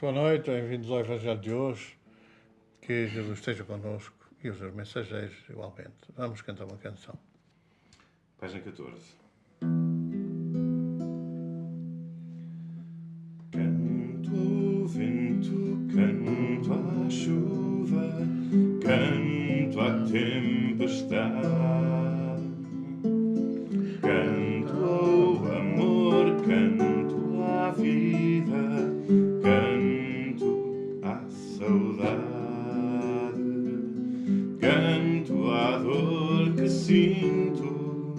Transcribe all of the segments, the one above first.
Boa noite, bem-vindos ao Evangelho de hoje. Que Jesus esteja connosco e os seus mensageiros igualmente. Vamos cantar uma canção. Página 14. Canto ao vento, canto à chuva, canto à tempestade, canto ao amor, canto à vida, canto à saudade, canto à dor que sinto,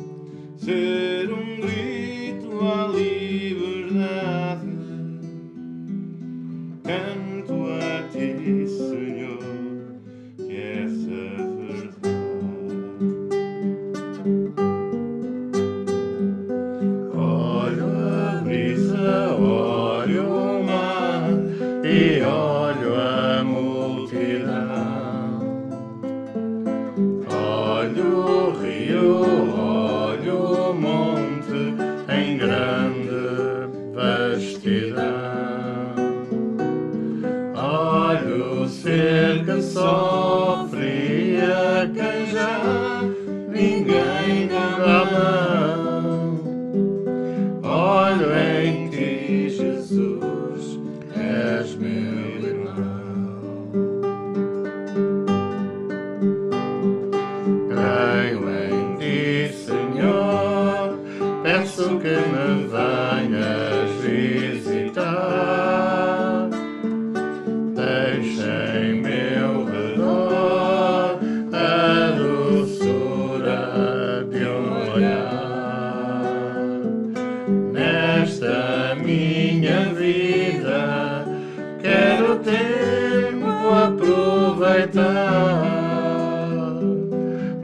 ser um grito à liberdade. Canto a ti, Senhor, que és a verdade. Olho a brisa, olho o mar e olho a multidão. Olho o rio, olho o monte em grande vastidão. Olho o ser que sofre e a quem já ninguém dá a mão. Olho em ti, Jesus, és meu irmão. Creio em ti, Senhor, peço que me venhas visitar. Deixa em meu redor a doçura de um olhar. Nesta minha vida quero tempo aproveitar.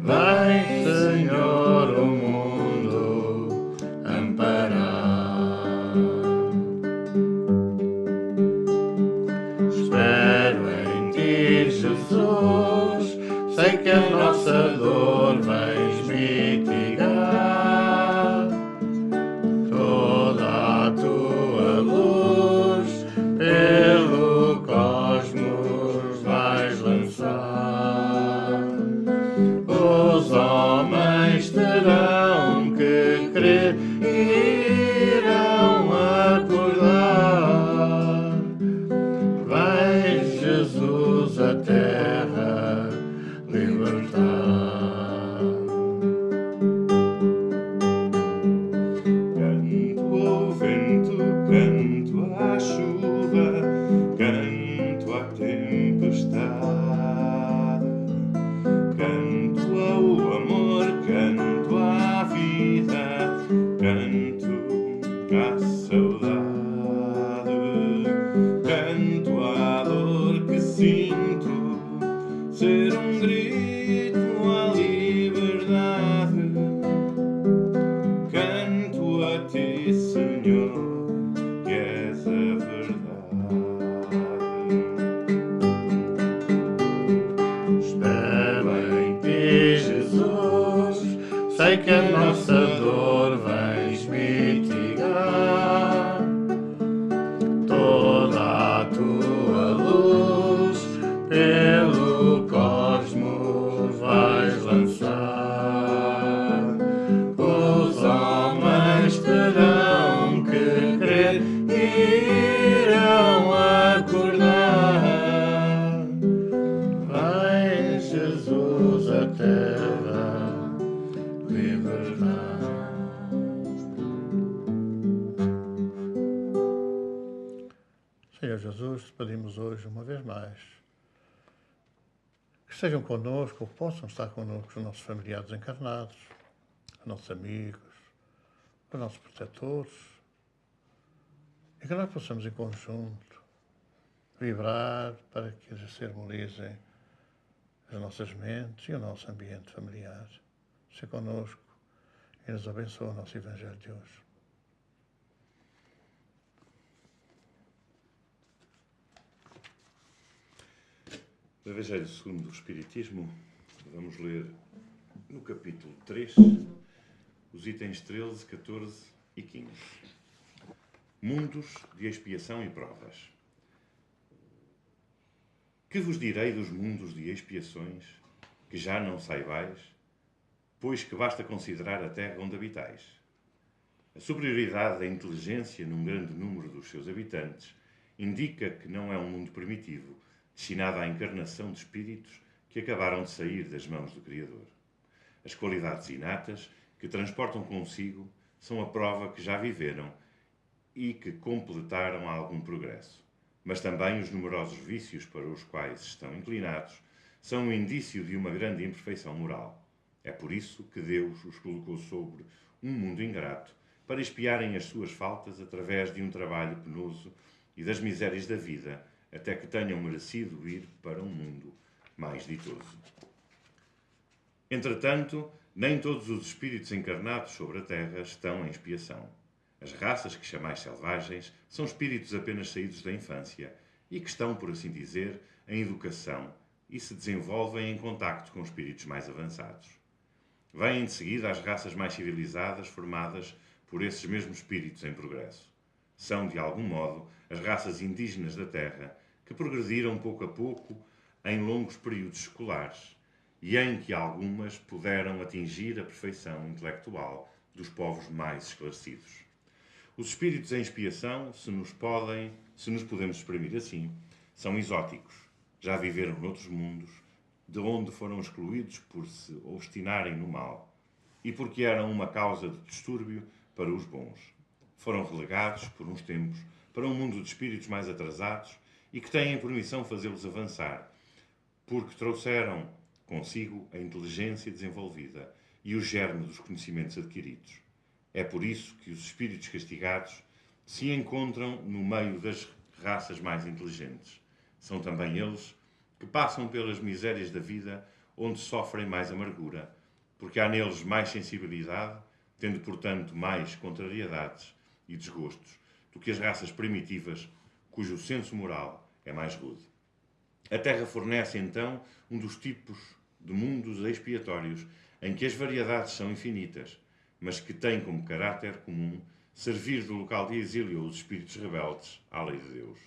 Vai, Senhor, o mundo amparar. Espero em ti, Jesus, sei que a nossa dor vais mitigar. Toda a tua luz pelo cosmos vais lançar. Os homens terão que crer e irão acordar. Vai, Jesus, a terra libertar. Canto ao vento, canto à chuva, canto à tempestade, canto ao amor, canto à vida, canto à saudade, canto à dor que sinto, ser um grito à liberdade. Canto a ti, Senhor, que és a verdade. Espero em ti, Jesus, sei que a nossa dor vais mitigar. Toda a tua luz pelo cosmos vais lançar. Os homens terão que crer e irão acordar. Vai, Jesus, a terra libertar. Senhor Jesus, te pedimos hoje, uma vez mais, que estejam connosco, ou possam estar connosco os nossos familiares encarnados, os nossos amigos, os nossos protetores, e que nós possamos em conjunto vibrar para que eles se harmonizem as nossas mentes e o nosso ambiente familiar. Seja connosco e nos abençoe o nosso Evangelho de hoje. No Evangelho segundo o Espiritismo, vamos ler no capítulo 3, os itens 13, 14 e 15. Mundos de expiação e provas. Que vos direi dos mundos de expiações, que já não saibais, pois que basta considerar a terra onde habitais? A superioridade da inteligência num grande número dos seus habitantes indica que não é um mundo primitivo, destinado à encarnação de espíritos que acabaram de sair das mãos do Criador. As qualidades inatas que transportam consigo são a prova que já viveram e que completaram algum progresso. Mas também os numerosos vícios para os quais estão inclinados são um indício de uma grande imperfeição moral. É por isso que Deus os colocou sobre um mundo ingrato, para expiarem as suas faltas através de um trabalho penoso e das misérias da vida, até que tenham merecido ir para um mundo mais ditoso. Entretanto, nem todos os espíritos encarnados sobre a Terra estão em expiação. As raças que chamais selvagens são espíritos apenas saídos da infância e que estão, por assim dizer, em educação e se desenvolvem em contacto com espíritos mais avançados. Vêm de seguida as raças mais civilizadas formadas por esses mesmos espíritos em progresso. São, de algum modo, as raças indígenas da Terra que progrediram pouco a pouco em longos períodos escolares e em que algumas puderam atingir a perfeição intelectual dos povos mais esclarecidos. Os espíritos em expiação, se nos podemos exprimir assim, são exóticos. Já viveram noutros mundos, de onde foram excluídos por se obstinarem no mal e porque eram uma causa de distúrbio para os bons. Foram relegados, por uns tempos, para um mundo de espíritos mais atrasados e que têm por missão fazê-los avançar, porque trouxeram consigo a inteligência desenvolvida e o germe dos conhecimentos adquiridos. É por isso que os espíritos castigados se encontram no meio das raças mais inteligentes. São também eles que passam pelas misérias da vida, onde sofrem mais amargura, porque há neles mais sensibilidade, tendo, portanto, mais contrariedades e desgostos do que as raças primitivas, cujo senso moral é mais rude. A Terra fornece, então, um dos tipos de mundos expiatórios em que as variedades são infinitas, mas que tem como caráter comum servir de local de exílio aos espíritos rebeldes à lei de Deus.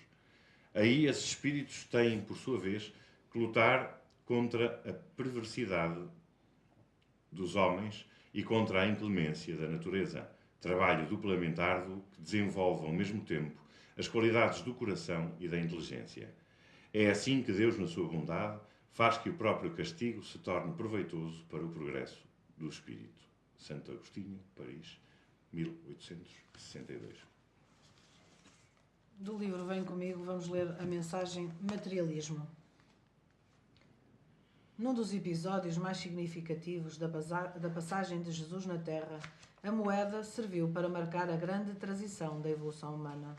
Aí esses espíritos têm, por sua vez, que lutar contra a perversidade dos homens e contra a inclemência da natureza. Trabalho duplamente árduo que desenvolve ao mesmo tempo as qualidades do coração e da inteligência. É assim que Deus, na sua bondade, faz que o próprio castigo se torne proveitoso para o progresso do espírito. Santo Agostinho, Paris, 1862. Do livro Vem Comigo, vamos ler a mensagem Materialismo. Num dos episódios mais significativos da passagem de Jesus na Terra, a moeda serviu para marcar a grande transição da evolução humana.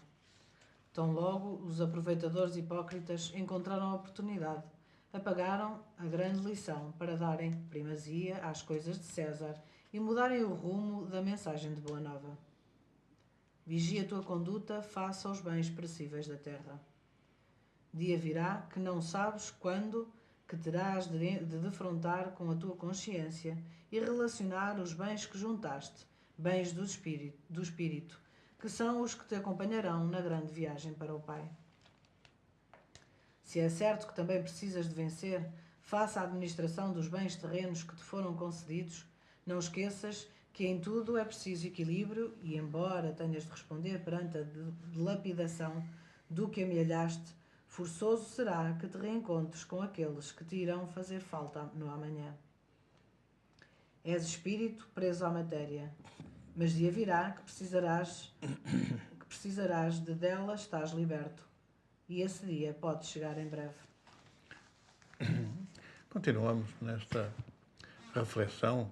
Tão logo os aproveitadores hipócritas encontraram a oportunidade, apagaram a grande lição para darem primazia às coisas de César e mudarem o rumo da mensagem de Boa Nova. Vigia a tua conduta face aos bens perecíveis da terra. Dia virá que não sabes quando, que terás de defrontar com a tua consciência e relacionar os bens que juntaste, bens do espírito, que são os que te acompanharão na grande viagem para o Pai. Se é certo que também precisas de vencer, face à administração dos bens terrenos que te foram concedidos, não esqueças que em tudo é preciso equilíbrio e, embora tenhas de responder perante a dilapidação do que amealhaste, forçoso será que te reencontres com aqueles que te irão fazer falta no amanhã. És espírito preso à matéria, mas dia virá que precisarás de dela estás liberto, e esse dia pode chegar em breve. Continuamos nesta reflexão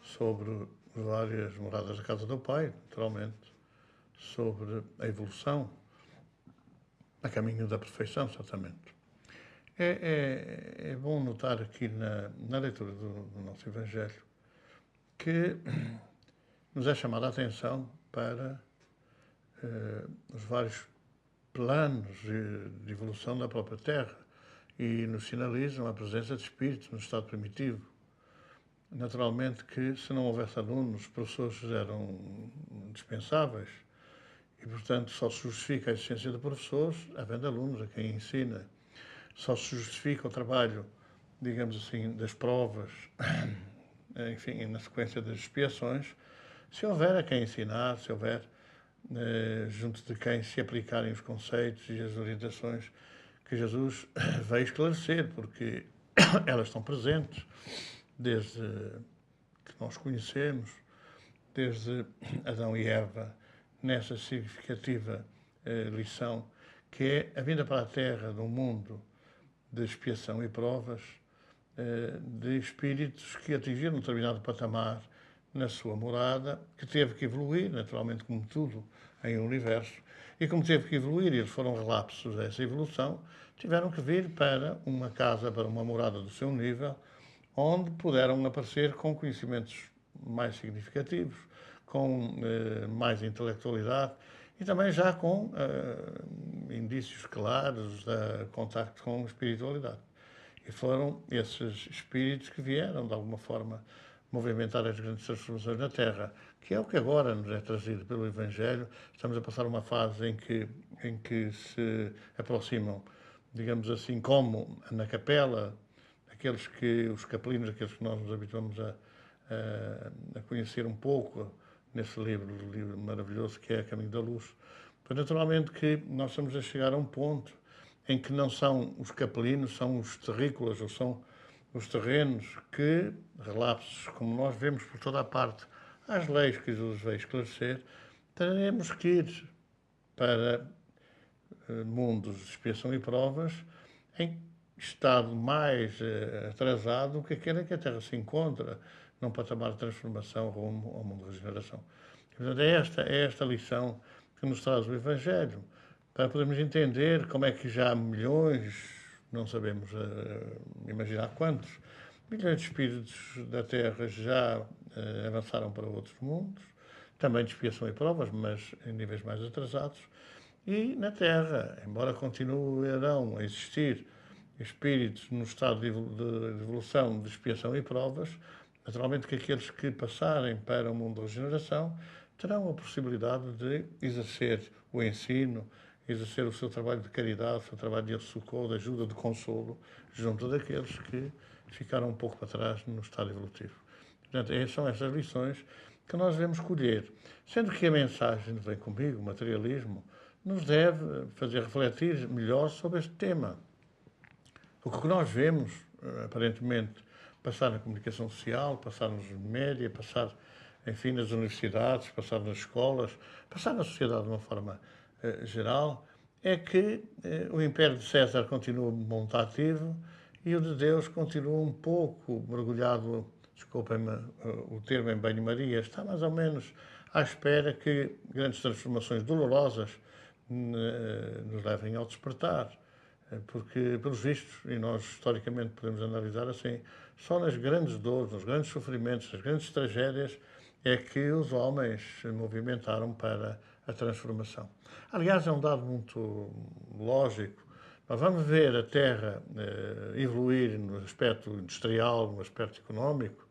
sobre várias moradas da casa do Pai, naturalmente, sobre a evolução a caminho da perfeição, certamente. É bom notar aqui na leitura do nosso Evangelho que nos é chamada a atenção para os vários planos de evolução da própria Terra e nos sinalizam a presença de espíritos no estado primitivo. Naturalmente que, se não houvesse alunos, os professores eram dispensáveis e, portanto, só se justifica a existência de professores havendo alunos a quem ensina. só se justifica o trabalho, digamos assim, das provas, enfim, na sequência das expiações, se houver a quem ensinar, se houver junto de quem se aplicarem os conceitos e as orientações que Jesus veio esclarecer, porque elas estão presentes desde que nós conhecemos, desde Adão e Eva, nessa significativa lição, que é a vinda para a Terra de um mundo de expiação e provas, de espíritos que atingiram um determinado patamar na sua morada, que teve que evoluir, naturalmente, como tudo em um universo, e como teve que evoluir, e eles foram relapsos dessa evolução, tiveram que vir para uma casa, para uma morada do seu nível, onde puderam aparecer com conhecimentos mais significativos, com mais intelectualidade e também já com indícios claros de contacto com a espiritualidade. E foram esses espíritos que vieram, de alguma forma, movimentar as grandes transformações na Terra, que é o que agora nos é trazido pelo Evangelho. Estamos a passar uma fase em que se aproximam, digamos assim, como na capela, os capelinos, aqueles que nós nos habituamos a conhecer um pouco nesse livro maravilhoso que é Caminho da Luz. Pois naturalmente que nós estamos a chegar a um ponto em que não são os capelinos, são os terrícolas, ou são os terrenos que, relapsos, como nós vemos por toda a parte, às leis que Jesus veio esclarecer, teremos que ir para mundos de expiação e provas em estado mais atrasado do que aquele em que a Terra se encontra, num patamar de transformação rumo ao mundo de regeneração. Portanto, é esta lição que nos traz o Evangelho, para podermos entender como é que já milhões, não sabemos imaginar quantos, milhões de espíritos da Terra já avançaram para outros mundos, também de expiação e provas, mas em níveis mais atrasados, e na Terra, embora continuarão a existir espíritos no estado de evolução, de expiação e provas, naturalmente que aqueles que passarem para o mundo da regeneração terão a possibilidade de exercer o ensino, exercer o seu trabalho de caridade, o seu trabalho de socorro, de ajuda, de consolo, junto daqueles que ficaram um pouco para trás no estado evolutivo. Portanto, são essas lições que nós devemos colher, sendo que a mensagem Vem Comigo, o materialismo, nos deve fazer refletir melhor sobre este tema. O que nós vemos, aparentemente, passar na comunicação social, passar nos média, passar, enfim, nas universidades, passar nas escolas, passar na sociedade de uma forma geral, é que o Império de César continua muito ativo e o de Deus continua um pouco mergulhado, desculpem-me o termo, em banho-maria, está mais ou menos à espera que grandes transformações dolorosas nos levem ao despertar. Porque, pelos vistos, e nós historicamente podemos analisar assim, só nas grandes dores, nos grandes sofrimentos, nas grandes tragédias, é que os homens se movimentaram para a transformação. Aliás, é um dado muito lógico. Nós vamos ver a Terra evoluir no aspecto industrial, no aspecto económico,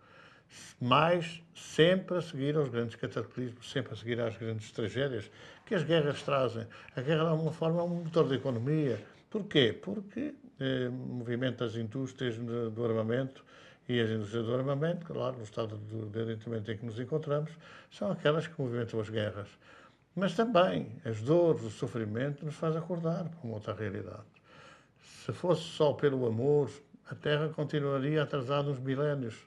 mas sempre a seguir aos grandes cataclismos, sempre a seguir às grandes tragédias que as guerras trazem. A guerra, de alguma forma, é um motor da economia. Porquê? Porque movimenta as indústrias do armamento e as indústrias do armamento, claro, no estado de adiantamento em que nos encontramos, são aquelas que movimentam as guerras. Mas também as dores, o sofrimento nos faz acordar para uma outra realidade. Se fosse só pelo amor, a Terra continuaria atrasada uns milénios,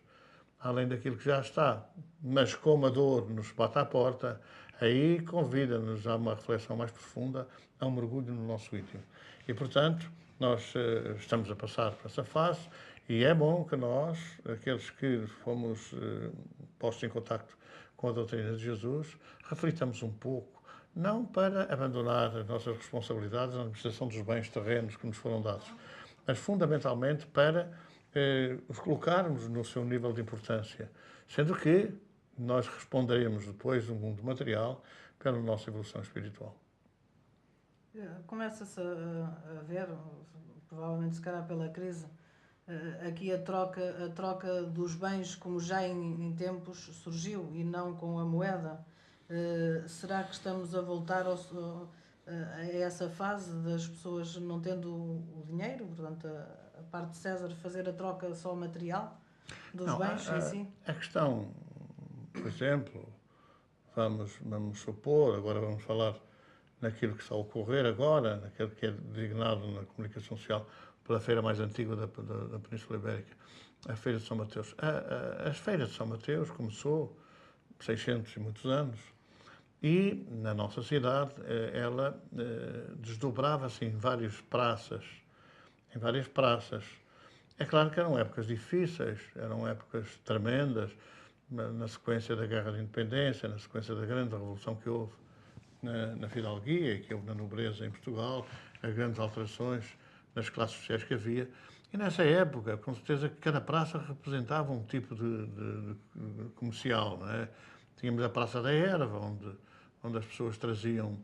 além daquilo que já está. Mas como a dor nos bate à porta, aí convida-nos a uma reflexão mais profunda, a um mergulho no nosso íntimo. E, portanto, nós estamos a passar por essa fase e é bom que nós, aqueles que fomos postos em contacto com a doutrina de Jesus, reflitamos um pouco, não para abandonar as nossas responsabilidades na administração dos bens terrenos que nos foram dados, mas fundamentalmente para os colocarmos no seu nível de importância, sendo que nós responderemos depois no mundo material pela nossa evolução espiritual. Começa-se a ver, provavelmente se calhar pela crise, aqui a troca dos bens como já em tempos surgiu e não com a moeda. Será que estamos a voltar a essa fase das pessoas não tendo o dinheiro, portanto, a parte de César fazer a troca só material dos Não, bens em si? a questão, por exemplo, vamos supor, agora vamos falar naquilo que está a ocorrer agora, naquilo que é designado na comunicação social pela feira mais antiga da Península Ibérica, a Feira de São Mateus. A Feira de São Mateus começou 600 e muitos anos e, na nossa cidade, ela desdobrava-se em várias praças. É claro que eram épocas difíceis, eram épocas tremendas, na sequência da Guerra de Independência, na sequência da grande revolução que houve na fidalguia, que houve na nobreza em Portugal, as grandes alterações nas classes sociais que havia. E nessa época, com certeza que cada praça representava um tipo de comercial, não é? Tínhamos a Praça da Erva, onde as pessoas traziam,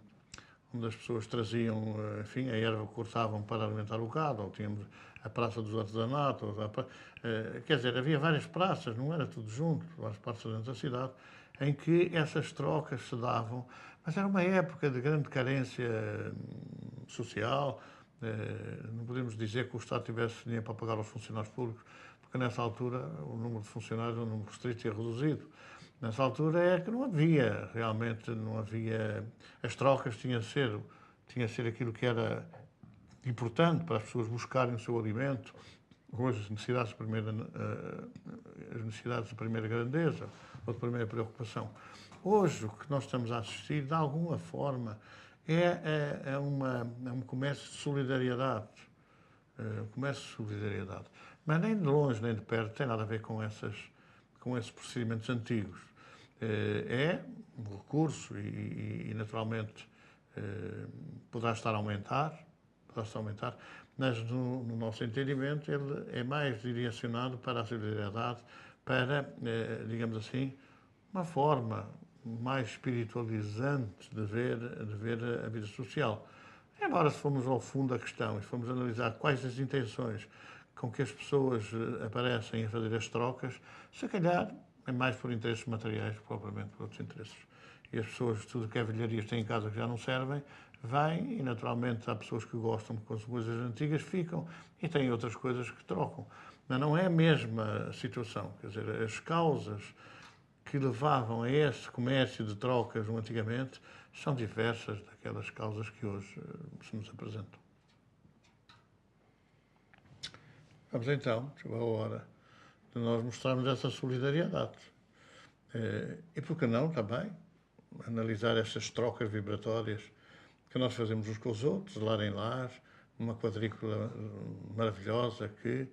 enfim, a erva que cortavam para alimentar o gado, ou tínhamos a Praça dos Artesanatos, quer dizer, havia várias praças, não era tudo junto, várias praças dentro da cidade, em que essas trocas se davam, mas era uma época de grande carência social. Não podemos dizer que o Estado tivesse dinheiro para pagar aos funcionários públicos, porque nessa altura o número de funcionários, o número restrito e reduzido. Nessa altura é que não havia, realmente não havia, as trocas tinha a ser aquilo que era importante para as pessoas buscarem o seu alimento, hoje as necessidades de primeira grandeza ou de primeira preocupação. Hoje o que nós estamos a assistir, de alguma forma, é um comércio de solidariedade. Mas nem de longe nem de perto tem nada a ver com esses procedimentos antigos. É um recurso e naturalmente, poderá estar a aumentar, mas no nosso entendimento ele é mais direcionado para a solidariedade, para, digamos assim, uma forma mais espiritualizante de ver a vida social. Embora, se formos ao fundo da questão e se formos analisar quais as intenções com que as pessoas aparecem a fazer as trocas, se calhar é mais por interesses materiais que propriamente por outros interesses. E as pessoas, tudo que é velharias têm em casa que já não servem, vêm e, naturalmente, há pessoas que gostam com as coisas antigas, ficam e têm outras coisas que trocam. Mas não é a mesma situação. Quer dizer, as causas que levavam a esse comércio de trocas antigamente são diversas daquelas causas que hoje se nos apresentam. Vamos então, chegou a hora de nós mostrarmos essa solidariedade. E por que não também analisar essas trocas vibratórias que nós fazemos uns com os outros, de lar em lar, uma quadrícula maravilhosa que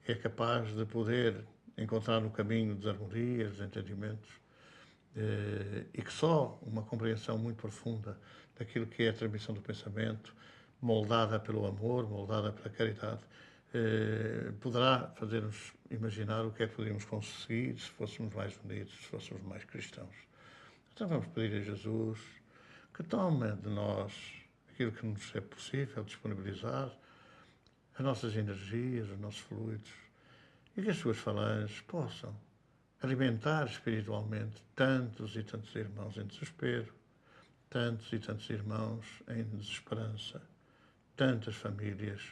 é capaz de poder encontrar no caminho desarmonias, desentendimentos, e que só uma compreensão muito profunda daquilo que é a transmissão do pensamento, moldada pelo amor, moldada pela caridade, poderá fazer-nos imaginar o que é que poderíamos conseguir se fôssemos mais unidos, se fôssemos mais cristãos. Então vamos pedir a Jesus que tome de nós aquilo que nos é possível disponibilizar, as nossas energias, os nossos fluidos, e que as suas falanges possam alimentar espiritualmente tantos e tantos irmãos em desespero, tantos e tantos irmãos em desesperança, tantas famílias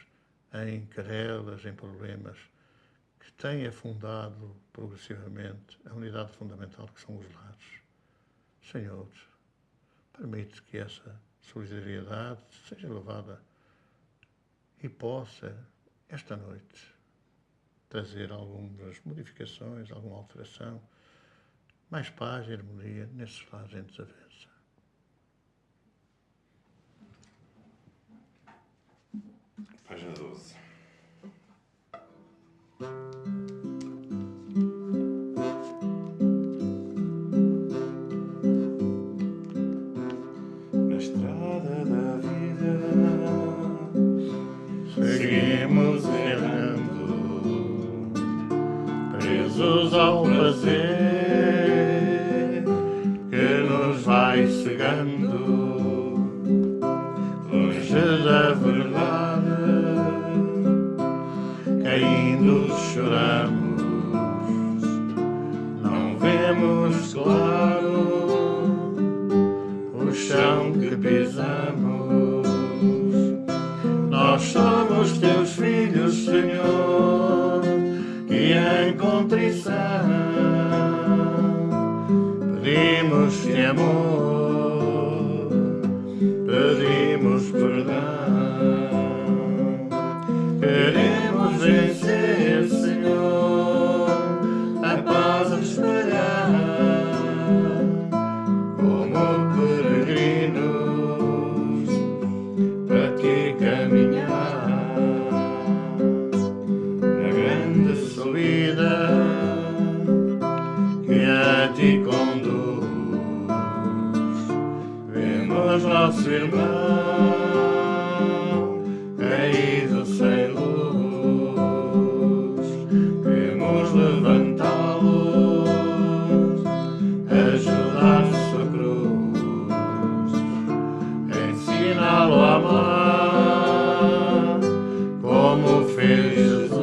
em querelas, em problemas, que têm afundado progressivamente a unidade fundamental que são os lares. Senhor, permite que essa solidariedade seja levada e possa, esta noite, trazer algumas modificações, alguma alteração, mais paz e harmonia nesses lares em desavença. Página 12. Na estrada da vida seguimos errando, presos ao prazer que nos vai cegando, longe da verdade, caindo choramos, não vemos claro o chão que pisamos. Pedimos-te amor, pedimos perdão. Queremos vencer, Senhor, a paz a espalhar, como peregrinos, para ti caminhar, na grande subida que a ti conduz. Vemos nosso irmão caído sem luz, queremos levantá-lo, ajudar sua cruz, ensiná-lo a amar como fez Jesus.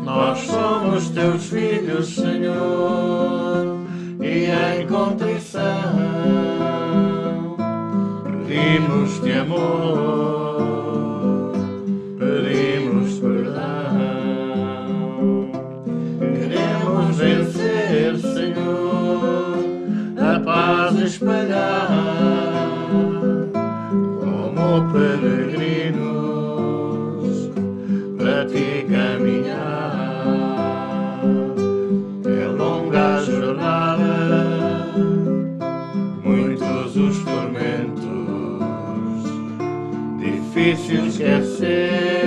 Nós somos teus filhos, Senhor, e em contrição pedimos-te amor, pedimos perdão. Queremos vencer, Senhor, a paz espalhar, como peregrinos, para ti caminhar. É longa a jornada, muitos os tormentos, difícil esquecer,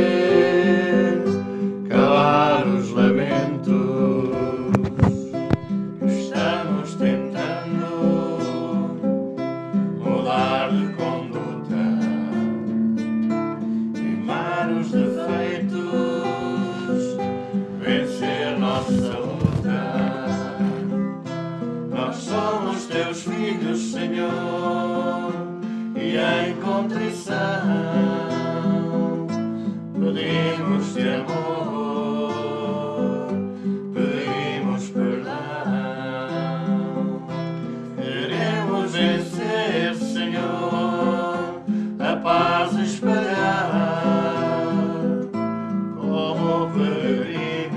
calar os lamentos. Estamos tentando mudar de conduta, limar os defeitos, vencer nossa luta. Nós somos teus filhos, Senhor, e em contrição pedimos-te amor, pedimos perdão. Queremos vencer, Senhor, a paz espalhar, como peregrinos,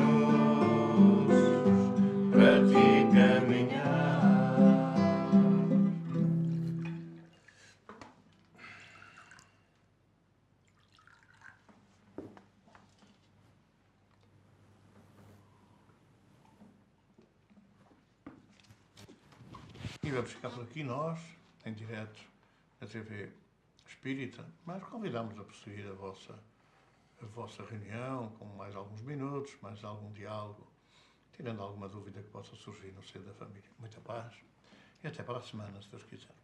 para ti caminhar. E vamos ficar por aqui nós, em direto, na TV Espírita, mas convidamos a prosseguir a vossa reunião com mais alguns minutos, mais algum diálogo, tirando alguma dúvida que possa surgir no seio da família. Muita paz e até para a semana, se Deus quiser.